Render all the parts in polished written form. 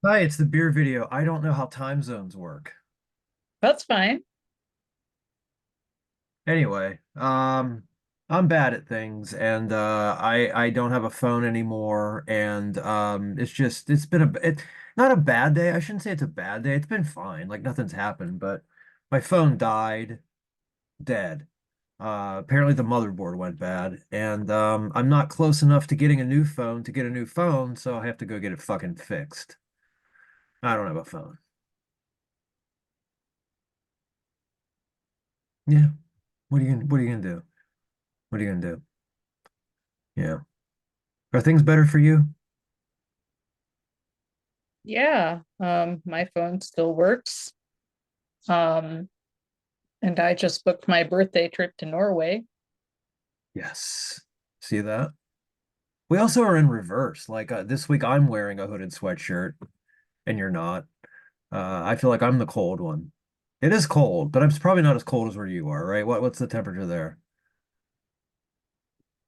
Hi, it's the beer video. I don't know how time zones work. That's fine. Anyway, I'm bad at things and I don't have a phone anymore and it's been not a bad day. I shouldn't say it's a bad day. It's been fine. Like nothing's happened, but my phone died dead. Apparently the motherboard went bad and I'm not close enough to getting a new phone to get a new phone, so I have to go get it fucking fixed. I don't have a phone. Yeah. What are you gonna do? What are you gonna do? Yeah. Are things better for you? Yeah, my phone still works. Um, and I just booked my birthday trip to Norway. Yes. See that? We also are in reverse. Like this week, I'm wearing a hooded sweatshirt, and you're not. I feel like I'm the cold one. It is cold, but I'm probably not as cold as where you are, right? What's the temperature there?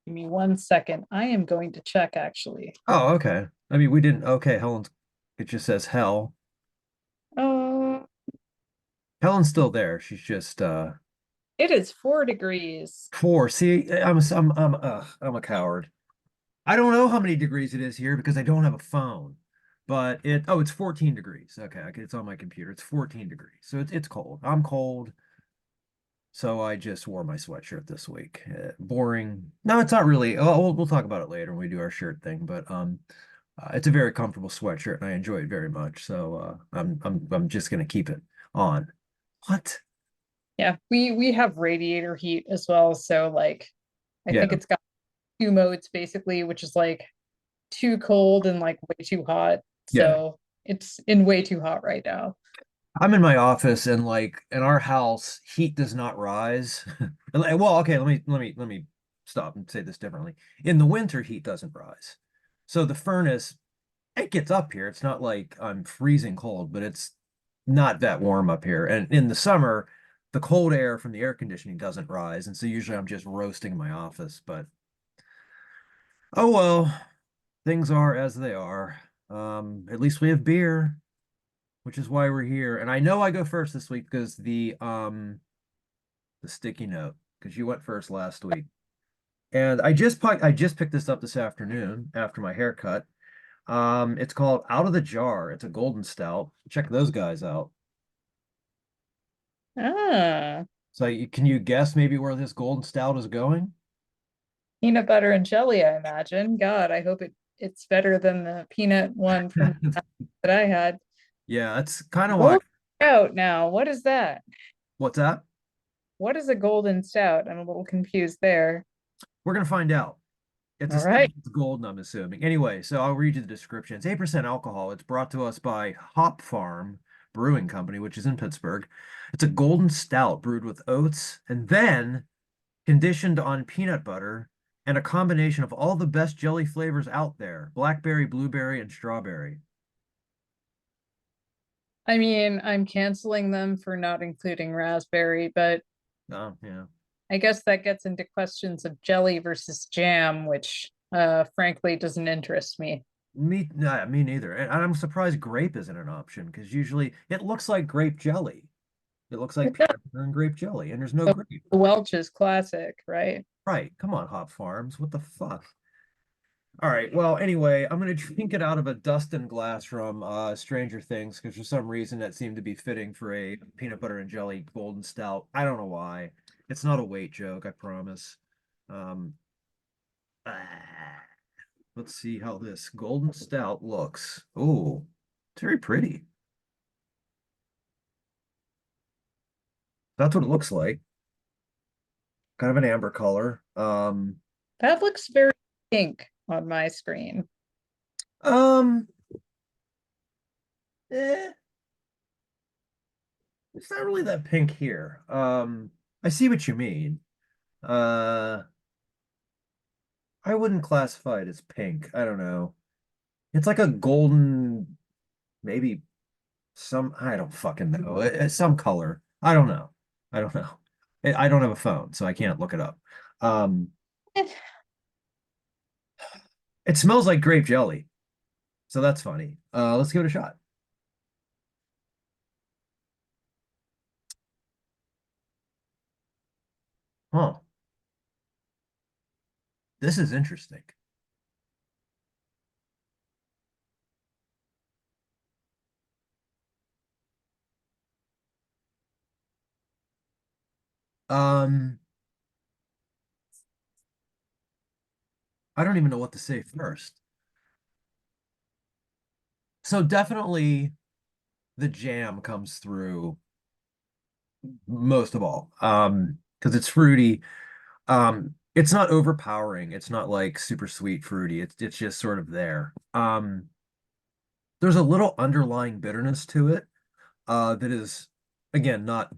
Give me 1 second. I am going to check actually. Oh, okay. I mean, we didn't. Okay, Helen's. It just says hell. Oh, Helen's still there. She's just it is 4 degrees. four. See, I'm a coward. I don't know how many degrees it is here because I don't have a phone. But it's 14 degrees. Okay, it's on my computer. It's 14 degrees. So it's cold. I'm cold. So I just wore my sweatshirt this week. Boring. No, it's not really. Oh, we'll talk about it later when we do our shirt thing, but it's a very comfortable sweatshirt and I enjoy it very much. So I'm just gonna keep it on. What? Yeah, we have radiator heat as well. So like I think Yeah. it's got two modes basically, which is like too cold and like way too hot. Yeah. So it's in way too hot right now. I'm in my office and like in our house, heat does not rise. Well, okay, let me stop and say this differently. In the winter, heat doesn't rise. So the furnace, it gets up here. It's not like I'm freezing cold, but it's not that warm up here. And in the summer, the cold air from the air conditioning doesn't rise. And so usually I'm just roasting in my office. But oh well, things are as they are. At least we have beer, which is why we're here. And I know I go first this week because the sticky note, because you went first last week. And I just picked this up this afternoon after my haircut. It's called Out of the Jar. It's a golden stout. Check those guys out. Ah, So can you guess maybe where this golden stout is going? peanut butter and jelly, I imagine. God, I hope it's better than the peanut one from that I had. Yeah, that's kind of why. Golden stout now. What is that? What's that? What is a golden stout? I'm a little confused there. We're gonna find out. It's a All stout right. that's golden, I'm assuming. Anyway, so I'll read you the description. It's 8% alcohol. It's brought to us by Hop Farm Brewing Company, which is in Pittsburgh. It's a golden stout brewed with oats and then conditioned on peanut butter and a combination of all the best jelly flavors out there, blackberry, blueberry, and strawberry. I mean, I'm canceling them for not including raspberry, but Oh, yeah. I guess that gets into questions of jelly versus jam, which frankly doesn't interest me. Me neither. And I'm surprised grape isn't an option because usually it looks like grape jelly. It looks like It does. peanut butter and grape jelly, and there's no The grape. Welch's classic, right? Right. Come on, Hop Farms. What the fuck? All right. Well, anyway, I'm gonna drink it out of a Dustin glass from Stranger Things because for some reason that seemed to be fitting for a peanut butter and jelly golden stout. I don't know why. It's not a weight joke, I promise. Um, ah, let's see how this golden stout looks. Oh, it's very pretty. That's what it looks like. Kind of an amber color. That looks very pink on my screen. Um, eh, it's not really that pink here. I see what you mean. Uh, I wouldn't classify it as pink. I don't know. It's like a golden, maybe I don't fucking know. It's some color. I don't know. I don't know. I don't have a phone, so I can't look it up. Um, it smells like grape jelly, so that's funny. Let's give it a shot. Huh. This is interesting. Um, I don't even know what to say first. So definitely the jam comes through most of all. Because it's fruity. It's not overpowering. It's not like super sweet fruity. It's just sort of there. There's a little underlying bitterness to it, that is again not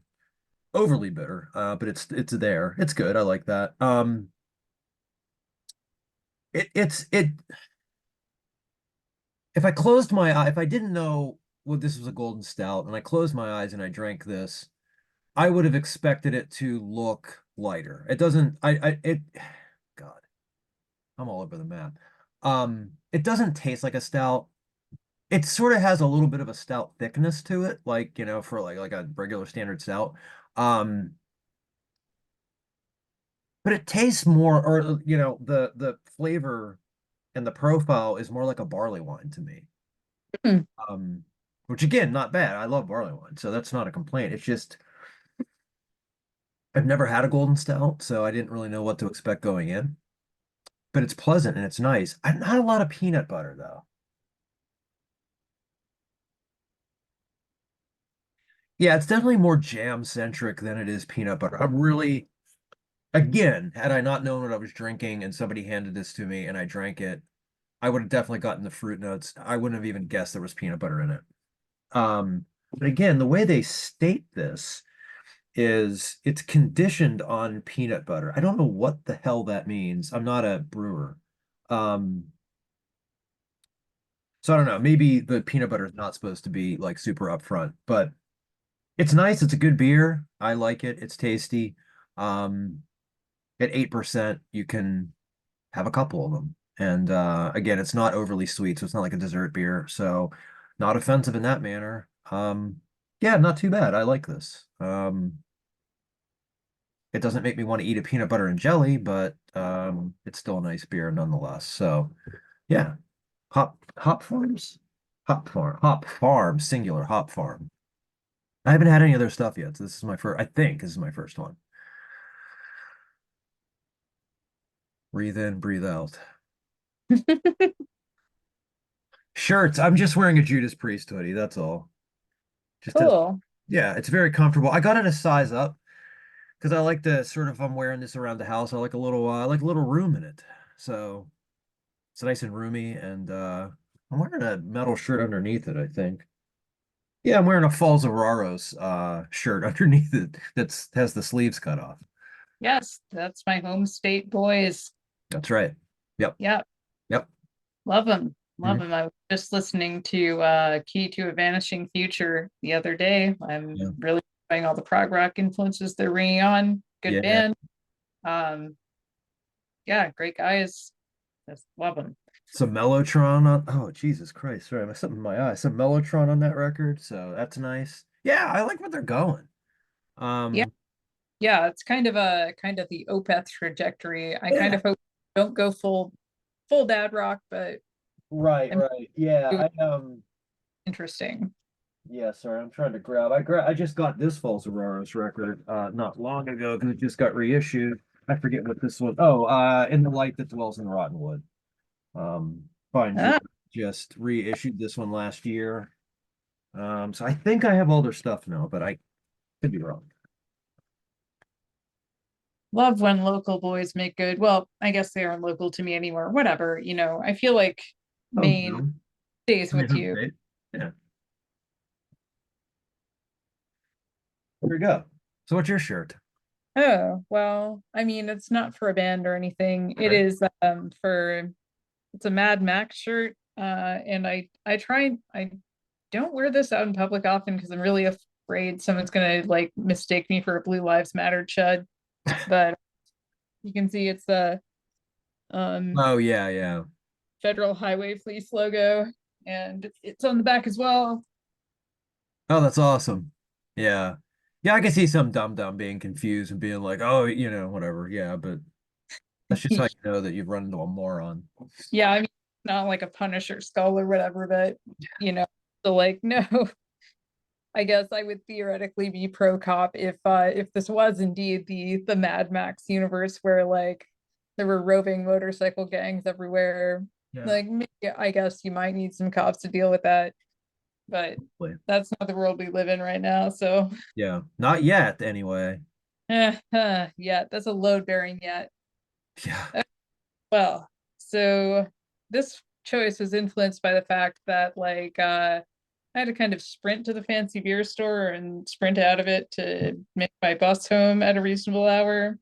overly bitter, but it's there. It's good. I like that. It if I closed my eye, if I didn't know what this was a golden stout and I closed my eyes and I drank this, I would have expected it to look lighter. It doesn't, God, I'm all over the map. It doesn't taste like a stout. It sort of has a little bit of a stout thickness to it, like, for like a regular standard stout. Um, but it tastes more, or, the flavor and the profile is more like a barley wine to me. Hmm. Um, which again, not bad. I love barley wine, so that's not a complaint. It's just I've never had a golden stout, so I didn't really know what to expect going in. But it's pleasant and it's nice. Not a lot of peanut butter though. Yeah, it's definitely more jam centric than it is peanut butter. I'm really, again, had I not known what I was drinking and somebody handed this to me and I drank it, I would have definitely gotten the fruit notes. I wouldn't have even guessed there was peanut butter in it. But again, the way they state this is it's conditioned on peanut butter. I don't know what the hell that means. I'm not a brewer. Um, so I don't know. Maybe the peanut butter is not supposed to be like super upfront, but it's nice. It's a good beer. I like it. It's tasty. Um, at 8%, you can have a couple of them. And again, it's not overly sweet, so it's not like a dessert beer. So not offensive in that manner. Yeah, not too bad. I like this. It doesn't make me want to eat a peanut butter and jelly, but it's still a nice beer nonetheless. So yeah, hop farms, hop farm, singular hop farm. I haven't had any other stuff yet, so this is my first. I think this is my first one. Breathe in, breathe out. Shirts. I'm just wearing a Judas Priest hoodie. That's all. Just as Cool. Yeah, it's very comfortable. I got it a size up because I like to sort of, if I'm wearing this around the house, I like a little room in it. So it's nice and roomy, and I'm wearing a metal shirt underneath it, I think. Yeah, I'm wearing a Falls of Raros shirt underneath it that's has the sleeves cut off. Yes, that's my home state boys. That's right. Yep. Yeah, Yep. love them. Love Mhm. them. I was just listening to Key to a Vanishing Future the other day. I'm Yeah. really enjoying all the prog rock influences they're bringing on. Good Yeah. band. Um, yeah, great guys. Just love them. Some Mellotron on, oh Jesus Christ, sorry, I have something in my eye. Some Mellotron on that record, so that's nice. Yeah, I like what they're going. Yeah, Um, yeah, it's kind of the Opeth trajectory. I kind yeah. of hope don't go full dad rock, but Right, I'm right. Yeah, doing I interesting. yeah, sorry, I'm trying to I just got this Falls Aurora's record not long ago because it just got reissued. I forget what this was. Oh, In the Light That Dwells in Rottenwood. Fine Jude Ah, just reissued this one last year. So I think I have all their stuff now, but I could be wrong. love when local boys make good. Well, I guess they aren't local to me anymore. Whatever, I feel like Maine Hometown. stays I mean, with home you. state. Yeah. Here we go. So what's your shirt? Oh, well, I mean, it's not for a band or anything. It Okay. is for it's a Mad Max shirt. And I don't wear this out in public often because I'm really afraid someone's gonna like mistake me for a Blue Lives Matter chud. But you can see it's the um Oh yeah, yeah. Federal Highway Police logo, and it's on the back as well. Oh, that's awesome. Yeah. Yeah, I can see some dumb being confused and being like, oh, whatever. Yeah, but that's just how you know that you've run into a moron. Yeah, I mean, not like a Punisher skull or whatever, but so like, no, I guess I would theoretically be pro cop if this was indeed the Mad Max universe where like there were roving motorcycle gangs everywhere. Yeah. Like, maybe, I guess you might need some cops to deal with that, but that's not the world we live in right now. So, Yeah. Not yet, anyway. yeah, that's a load bearing yet. Yeah. Well, so this choice was influenced by the fact that I had to kind of sprint to the fancy beer store and sprint out of it to make my bus home at a reasonable hour.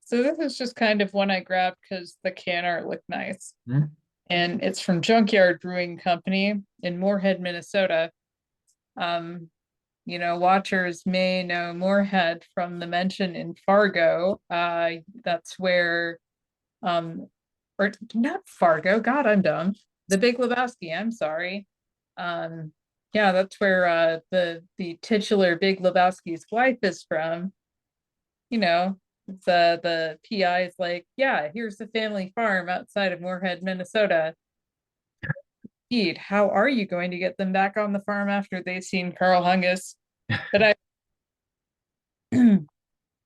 So this is just kind of one I grabbed because the can art looked nice. Hmm? And it's from Junkyard Brewing Company in Moorhead, Minnesota. Um, watchers may know Moorhead from the mention in Fargo. That's where or not Fargo. God, I'm dumb. The Big Lebowski. I'm sorry. Um, yeah, that's where the titular Big Lebowski's wife is from. You know, the PI is like, yeah, here's the family farm outside of Moorhead, Minnesota. Indeed, how are you going to get them back on the farm after they've seen Carl Hungus? But I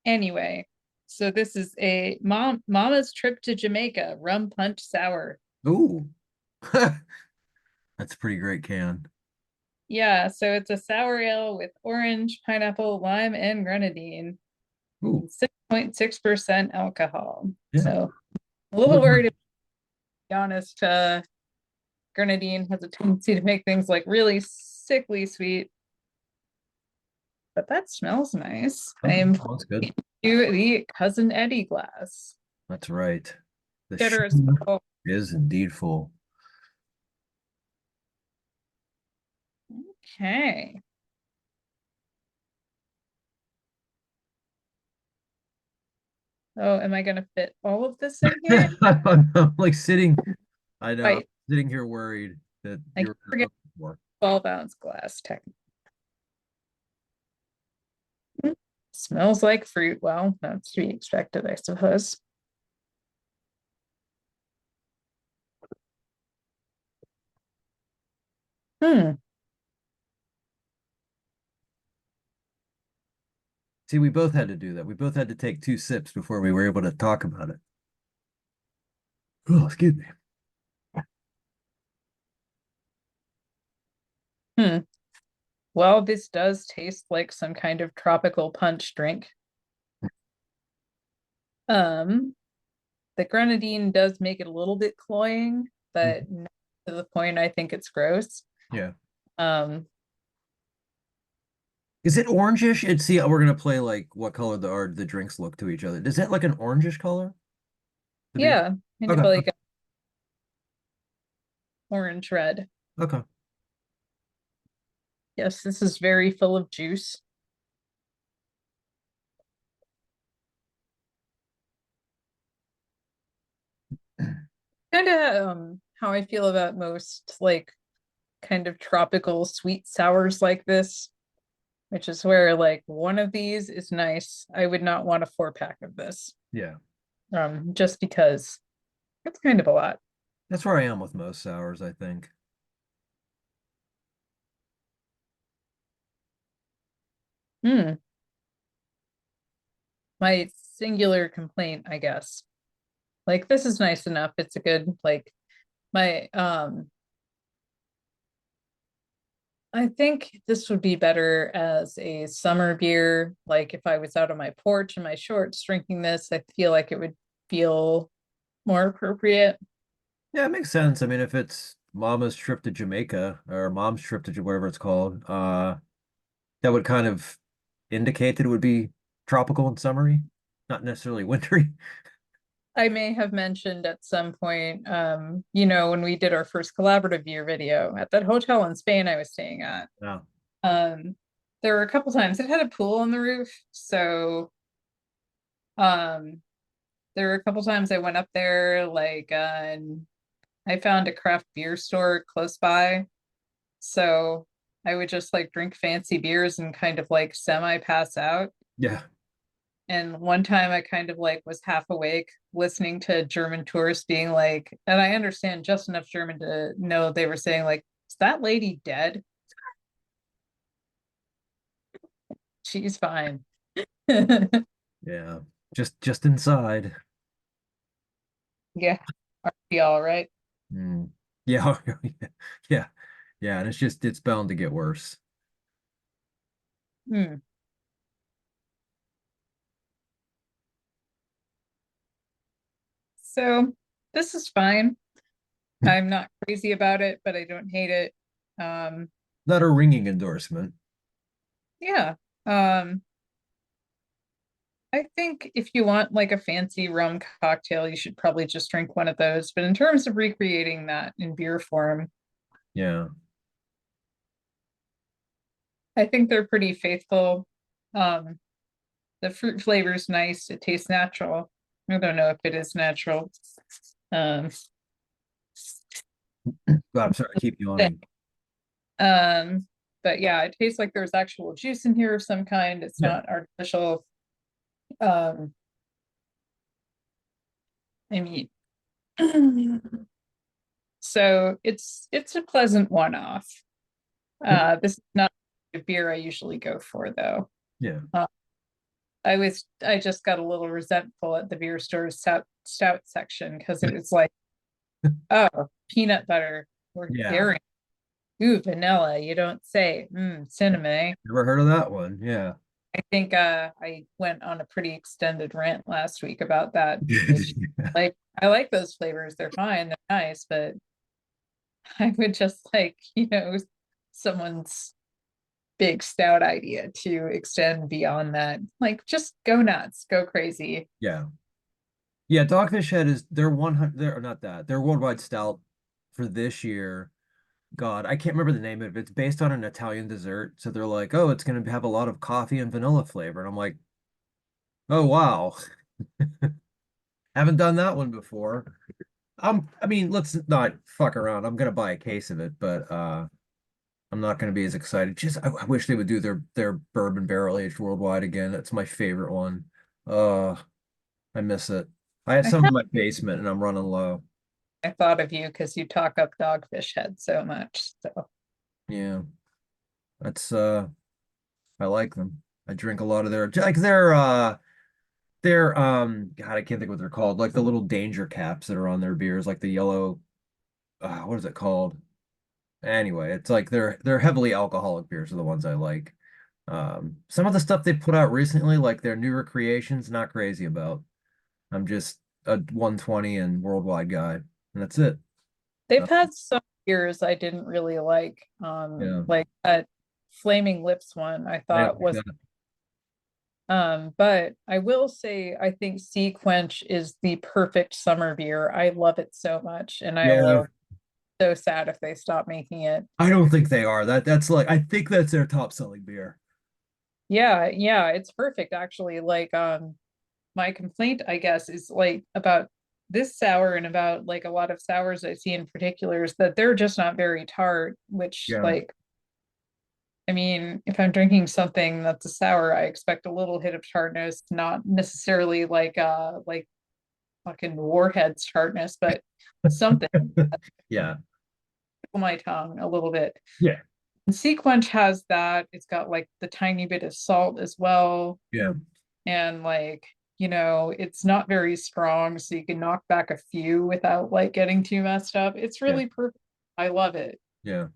anyway. So this is a Mama's Trip to Jamaica rum punch sour. Ooh. That's a pretty great can. Yeah, so it's a sour ale with orange, pineapple, lime, and grenadine. Ooh. 6.6% alcohol. Yeah. So a little worried, to be honest. Grenadine has a tendency to make things like really sickly sweet, but that smells nice. I am That's good. to the Cousin Eddie glass. That's right. The Generous. shoe is indeed full. Okay. Oh, am I gonna fit all of this in here? I'm like sitting, I know, Right. sitting here worried that I you're forget more. 12-ounce glass technically. Smells like fruit. Well, that's to be expected, I suppose. Hmm. See, we both had to do that. We both had to take 2 sips before we were able to talk about it. Oh, excuse me. Hmm. Well, this does taste like some kind of tropical punch drink. Um, the grenadine does make it a little bit cloying, but not to the point I think it's gross. Yeah. Um, Is it orangish? It's see, we're gonna play like what color the drinks look to each other. Is that like an orangish color? The beer? yeah, kind of Okay. like orange red. Okay. Yes, this is very full of juice. Kind of how I feel about most like kind of tropical sweet sours like this, which is where like one of these is nice. I would not want a 4-pack of this. Yeah. Just because it's kind of a lot. That's where I am with most sours, I think. Hmm. My singular complaint, I guess. Like this is nice enough. It's a good like my I think this would be better as a summer beer. Like if I was out on my porch in my shorts drinking this, I feel like it would feel more appropriate. Yeah, it makes sense. I mean, if it's Mama's trip to Jamaica or Mom's trip to whatever it's called, that would kind of indicate that it would be tropical and summery, not necessarily wintry. I may have mentioned at some point, when we did our first collaborative year video at that hotel in Spain I was staying at. Yeah. Um, there were a couple times it had a pool on the roof, so um, there were a couple times I went up there, and I found a craft beer store close by. So I would just like drink fancy beers and kind of like semi pass out. Yeah. And one time I kind of like was half awake listening to German tourists being like, and I understand just enough German to know they were saying like, is that lady dead? She's fine. Yeah. Just inside. Yeah. Are we all right? Mm. Yeah. Yeah. Yeah. And it's bound to get worse. Hmm. So this is fine. I'm not crazy about it, but I don't hate it. Um, Not a ringing endorsement. yeah. Um, I think if you want like a fancy rum cocktail, you should probably just drink one of those. But in terms of recreating that in beer form, Yeah. I think they're pretty faithful. Um, the fruit flavor is nice. It tastes natural. I don't know if it is natural. Um, God, I'm sorry, I keep yawning. um, but yeah, it tastes like there's actual juice in here of some kind. It's Yeah. not artificial. Um, I mean, so it's a pleasant one-off. This is not a beer I usually go for though. Yeah. Uh, I just got a little resentful at the beer store's stout section because it was like, oh, peanut butter or Yeah. dairy. Ooh, vanilla. You don't say. Cinnamon. Eh? Never heard of that one. Yeah. I think I went on a pretty extended rant last week about that, which like I like those flavors. They're fine, they're nice, but I would just like, someone's big stout idea to extend beyond that. Like just go nuts, go crazy. Yeah. Yeah, Dogfish Head is their 100, they're not that. Their worldwide stout for this year. God, I can't remember the name of it. It's based on an Italian dessert. So they're like, "Oh, it's going to have a lot of coffee and vanilla flavor." And I'm like, "Oh, wow. Haven't done that one before." I mean, let's not fuck around. I'm going to buy a case of it, but I'm not going to be as excited. Just I wish they would do their bourbon barrel aged worldwide again. That's my favorite one. Uh, I miss it. I have I some in my basement and I'm running low. thought of you because you talk up Dogfish Head so much. So Yeah. That's I like them. I drink a lot of their God, I can't think what they're called. Like the little danger caps that are on their beers, like the yellow what is it called? Anyway, it's like they're heavily alcoholic beers are the ones I like. Some of the stuff they put out recently, like their newer creations, not crazy about. I'm just a 120 and worldwide guy, and that's it. they've Uh, had some beers I didn't really yeah, like that Flaming Lips one I I don't thought like was. that. But I will say I think Sea Quench is the perfect summer beer. I love it so much, and I Yeah, will so sad if they stop making it. I don't think they are. That's like I think that's their top selling beer. Yeah, yeah, it's perfect actually. Like my complaint I guess is like about this sour and about like a lot of sours I see in particular is that they're just not very tart, which Yeah, like I mean, if I'm drinking something that's a sour, I expect a little hit of tartness, not necessarily like fucking warheads tartness, but something yeah, on my tongue a little bit. yeah, And Sequench has that. It's got like the tiny bit of salt as well. yeah, And like, it's not very strong, so you can knock back a few without like getting too messed up. It's yeah, really perfect. I love it. yeah,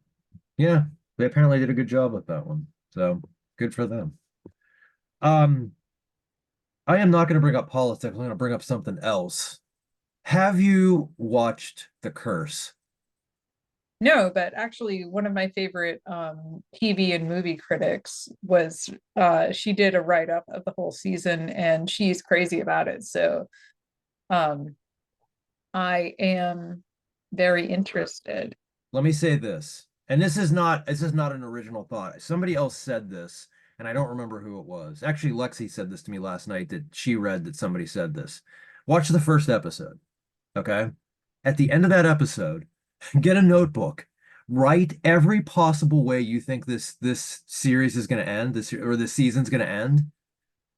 yeah. They apparently did a good job with that one, so good for them. Um, I am not going to bring up politics. I'm going to bring up something else. Have you watched The Curse? No, but actually one of my favorite TV and movie critics was she did a write-up of the whole season and she's crazy about it. So um I am very interested. Let me say this, and this is not an original thought. Somebody else said this, and I don't remember who it was. Actually, Lexi said this to me last night that she read that somebody said this. Watch the first episode, okay? At the end of that episode, get a notebook, Write every possible way you think this series is going to end, this or this season's going to end.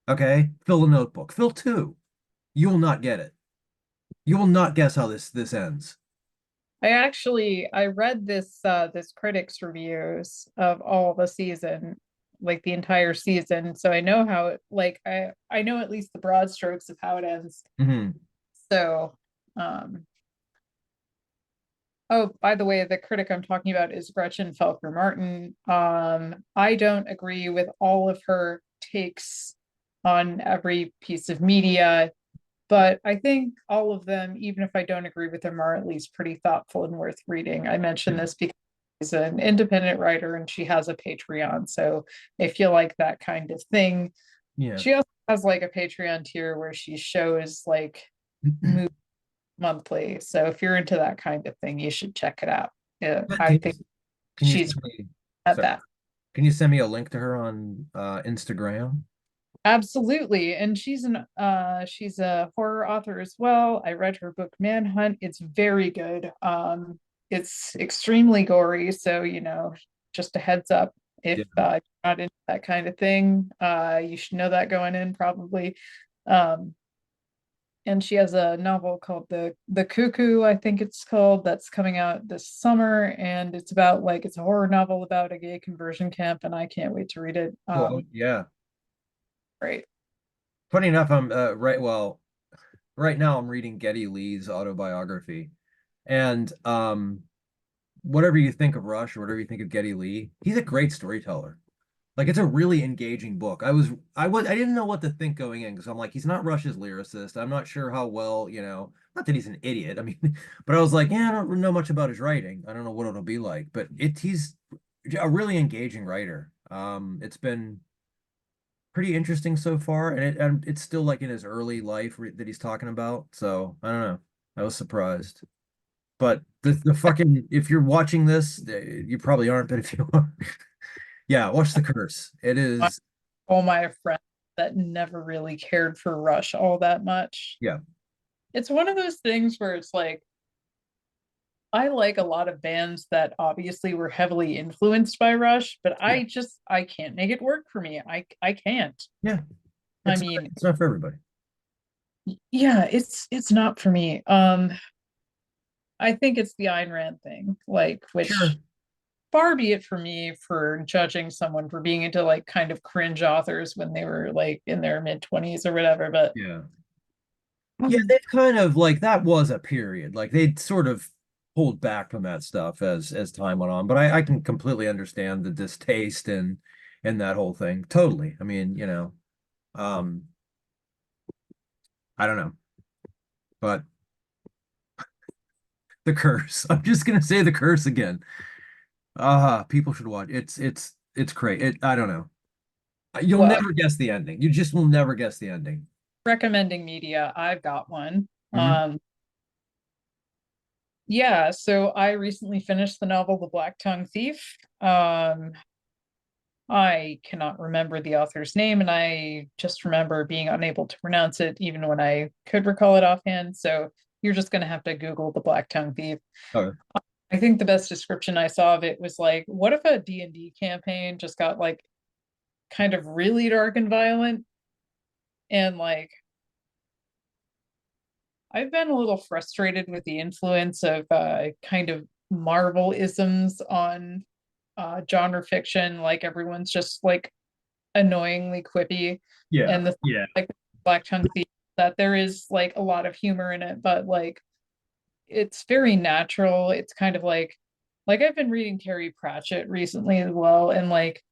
Okay, fill a notebook. Fill two. You will not get it. You will not guess how this ends. I read this critics reviews of all the season, like the entire season. So I know how it like I know at least the broad strokes of how it ends. Hmm. So um oh, by the way, the critic I'm talking about is Gretchen Felker Martin. I don't agree with all of her takes on every piece of media, but I think all of them, even if I don't agree with them, are at least pretty thoughtful and worth reading. I mention Yeah. this because she's an independent writer and she has a Patreon. So if you like that kind of thing, Yeah. she also has like a Patreon tier where she shows like movies monthly. So if you're into that kind of thing, you should check it out. Yeah, I think Can you she's send me, at sorry, that. can you send me a link to her on Instagram? Absolutely. And she's a horror author as well. I read her book Manhunt. It's very good. It's extremely gory, so just a heads up if Yeah. you're not into that kind of thing. You should know that going in probably. Um, and she has a novel called The Cuckoo, I think it's called, that's coming out this summer, and it's about like it's a horror novel about a gay conversion camp, and I can't wait to read it. Well, yeah. Great. Funny enough, I'm right now I'm reading Geddy Lee's autobiography. And whatever you think of Rush or whatever you think of Geddy Lee, he's a great storyteller. Like it's a really engaging book. I didn't know what to think going in because I'm like, he's not Rush's lyricist. I'm not sure how well, not that he's an idiot. I mean, but I was like, yeah, I don't know much about his writing. I don't know what it'll be like, but he's a really engaging writer. It's been pretty interesting so far, and it's still like in his early life that he's talking about. So I don't know. I was surprised. But the fucking if you're watching this, you probably aren't, but if you are, yeah, watch The Curse. It I- is, all my friends that never really cared for Rush all that much. yeah, It's one of those things where it's like I like a lot of bands that obviously were heavily influenced by Rush, but yeah, I can't make it work for me. I can't. yeah. I It's mean, it's not for everybody. yeah, it's not for me. I think it's the Ayn Rand thing, like Sure. which far be it for me for judging someone for being into like kind of cringe authors when they were like in their mid-20s or whatever, but Yeah. Yeah, they've kind of like that was a period. Like they'd sort of pulled back from that stuff as time went on. But I can completely understand the distaste and that whole thing. Totally. I mean, um, I don't know. But The Curse. I'm just gonna say The Curse again. People should watch. It's great. I don't know. You'll well, never guess the ending. You just will never guess the ending. recommending media, I've got one. Hmm. Yeah, so I recently finished the novel The Black Tongue Thief. I cannot remember the author's name, and I just remember being unable to pronounce it even when I could recall it offhand. So you're just going to have to Google The Black Tongue Thief. Okay. I think the best description I saw of it was like, what if a D&D campaign just got like kind of really dark and violent? And like, I've been a little frustrated with the influence of kind of Marvel isms on genre fiction. Like everyone's just like annoyingly quippy, Yeah. and the Yeah. like Black Tongue Thief, that there is like a lot of humor in it, but like it's very natural. It's kind of like I've been reading Terry Pratchett recently as well, and like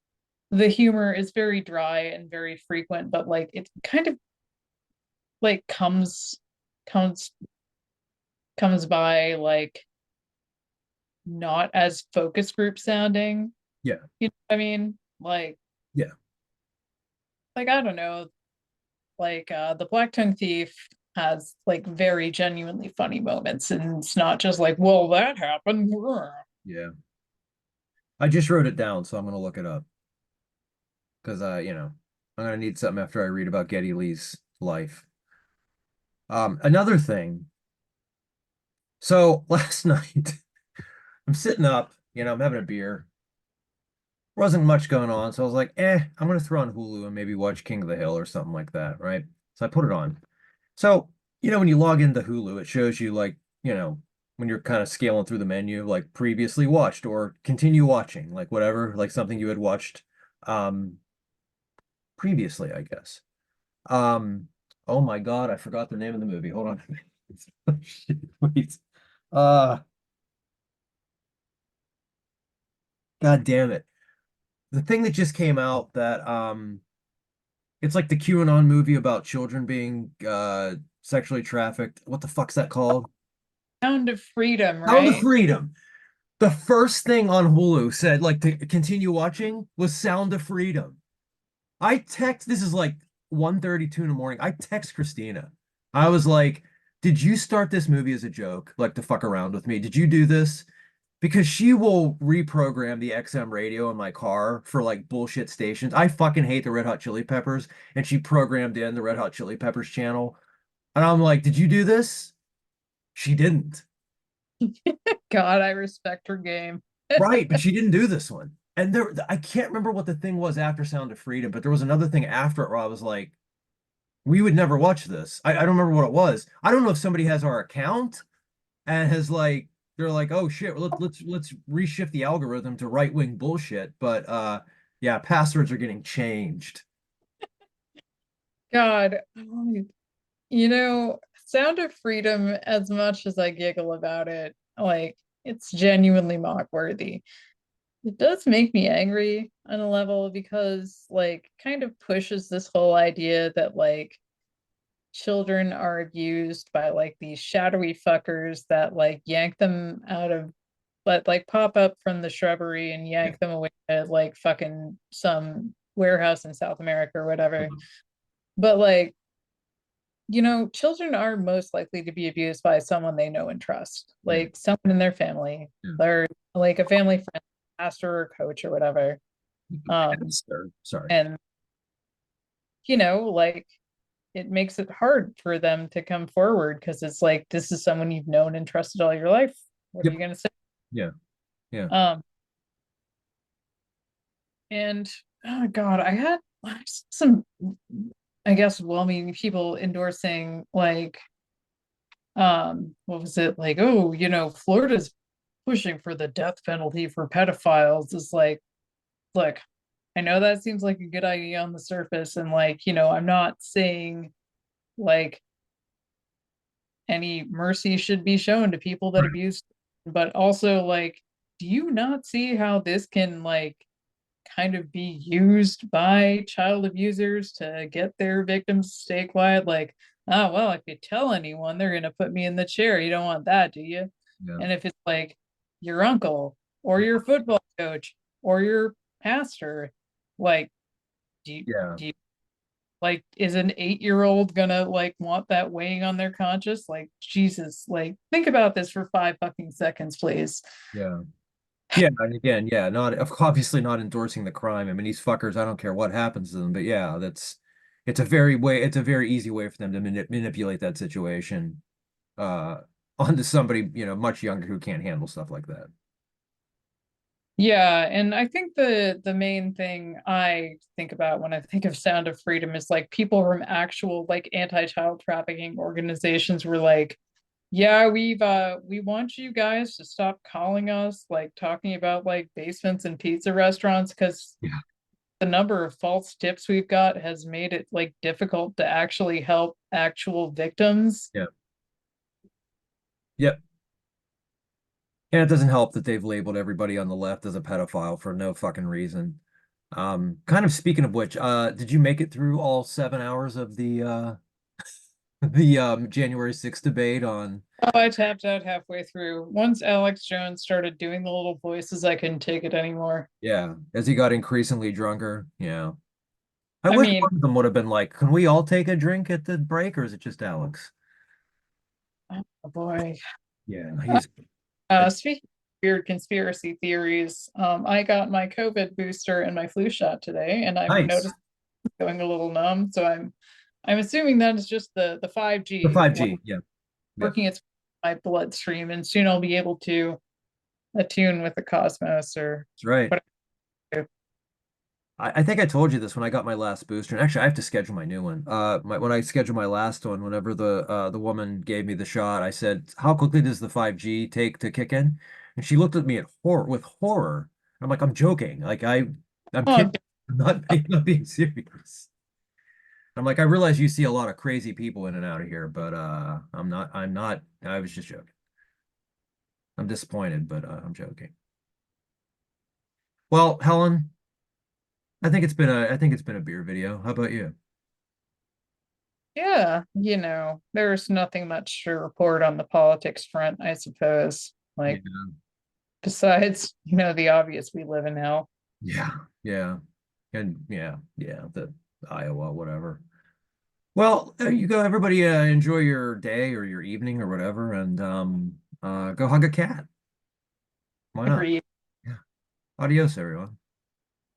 the humor is very dry and very frequent, but like it kind of like comes comes by like not as focus group sounding. Yeah. You know what I mean? Yeah. Like I don't know, like the Black Tongue Thief has like very genuinely funny moments, and it's not just like, well, that happened. Yeah. I just wrote it down, so I'm gonna look it up because I'm gonna need something after I read about Geddy Lee's life. Another thing. So last night I'm sitting up I'm having a beer. Wasn't much going on, so I was like, I'm gonna throw on Hulu and maybe watch King of the Hill or something like that, right? So I put it on. So, when you log into Hulu, it shows you like, when you're kind of scaling through the menu, like previously watched or continue watching, like whatever, like something you had watched um previously, I guess. Um, oh my God, I forgot the name of the movie. Hold on. Shit, wait. Uh, God damn it. The thing that just came out that it's like the QAnon movie about children being sexually trafficked. What the fuck's that called? Sound of Freedom, Sound of right? Freedom. The first thing on Hulu said like to continue watching was Sound of Freedom. This is like 1:32 in the morning. I text Christina. I was like, "Did you start this movie as a joke, like to fuck around with me? Did you do this?" Because she will reprogram the XM radio in my car for like bullshit stations. I fucking hate the Red Hot Chili Peppers, and she programmed in the Red Hot Chili Peppers channel. And I'm like, "Did you do this?" She didn't. God, I respect her game. Right, but she didn't do this one. And I can't remember what the thing was after Sound of Freedom, but there was another thing after it where I was like, we would never watch this. I don't remember what it was. I don't know if somebody has our account and has like they're like, oh shit, let's reshift the algorithm to right-wing bullshit. But yeah, passwords are getting changed. God, Sound of Freedom, as much as I giggle about it, like it's genuinely mock worthy. It does make me angry on a level because like kind of pushes this whole idea that like children are abused by like these shadowy fuckers that like yank them out of but like pop up from the shrubbery and Yeah. yank them away to like fucking some warehouse in South America or whatever. But like, children are most likely to be abused by someone they know and trust, Yeah. like someone in their family, Yeah. or like a family friend, pastor or coach or whatever. Sorry. And like it makes it hard for them to come forward because it's like this is someone you've known and trusted all your life. What are Yep. you gonna say? Yeah. Yeah. Um, and oh God, I saw some, I guess, well-meaning people endorsing like, what was it like? Oh, Florida's pushing for the death penalty for pedophiles. Is like, look, I know that seems like a good idea on the surface, and like, I'm not saying like any mercy should be shown to people that Right. abuse, but also like, do you not see how this can like kind of be used by child abusers to get their victims to stay quiet? Like, oh well, if you tell anyone, they're gonna put me in the chair. You don't want that, do you? Yeah. And if it's like your uncle or your football coach or your pastor, like, do you, Yeah. do you like, is an 8-year-old gonna like want that weighing on their conscience? Like, Jesus, like, think about this for 5 fucking seconds, please. Yeah. Yeah, and again, yeah, not obviously not endorsing the crime. I mean, these fuckers, I don't care what happens to them, but yeah, it's a very easy way for them to manipulate that situation onto somebody, much younger who can't handle stuff like that. Yeah, and I think the main thing I think about when I think of Sound of Freedom is like people from actual like anti-child trafficking organizations were like, yeah, we want you guys to stop calling us like talking about like basements and pizza restaurants because Yeah. the number of false tips we've got has made it like difficult to actually help actual victims. Yeah. Yep. And it doesn't help that they've labeled everybody on the left as a pedophile for no fucking reason. Kind of speaking of which, did you make it through all 7 hours of the the January 6th debate on? Oh, I tapped out halfway through. Once Alex Jones started doing the little voices, I couldn't take it anymore. Yeah, as he got increasingly drunker. Yeah. I I wish mean, one of them would have been like, can we all take a drink at the break, or is it just Alex? oh boy. Yeah, he's Speaking of weird conspiracy theories, I got my COVID booster and my flu shot today, and I'm nice. noticing going a little numb. So I'm assuming that is just the The 5G 5G. Yeah. Yeah. working its my bloodstream, and soon I'll be able to attune with the cosmos or That's right. whatever. I think I told you this when I got my last booster. And actually, I have to schedule my new one. When I scheduled my last one, whenever the woman gave me the shot, I said, "How quickly does the 5G take to kick in?" And she looked at me at horror with horror. I'm like, "I'm joking. I'm Oh, kidding. I'm not being serious." I'm like, "I realize you see a lot of crazy people in and out of here, but I'm not. I was just joking. I'm disappointed, but I'm joking." Well, Helen, I think it's been a beer video. How about you? yeah, there's nothing much to report on the politics front, I suppose. Yeah. Like, besides, the obvious, we live in hell. Yeah, yeah, and yeah, the Iowa, whatever. Well, you go, everybody, enjoy your day or your evening or whatever, and go hug a cat. Why not? Agreed. Yeah. Adios, everyone.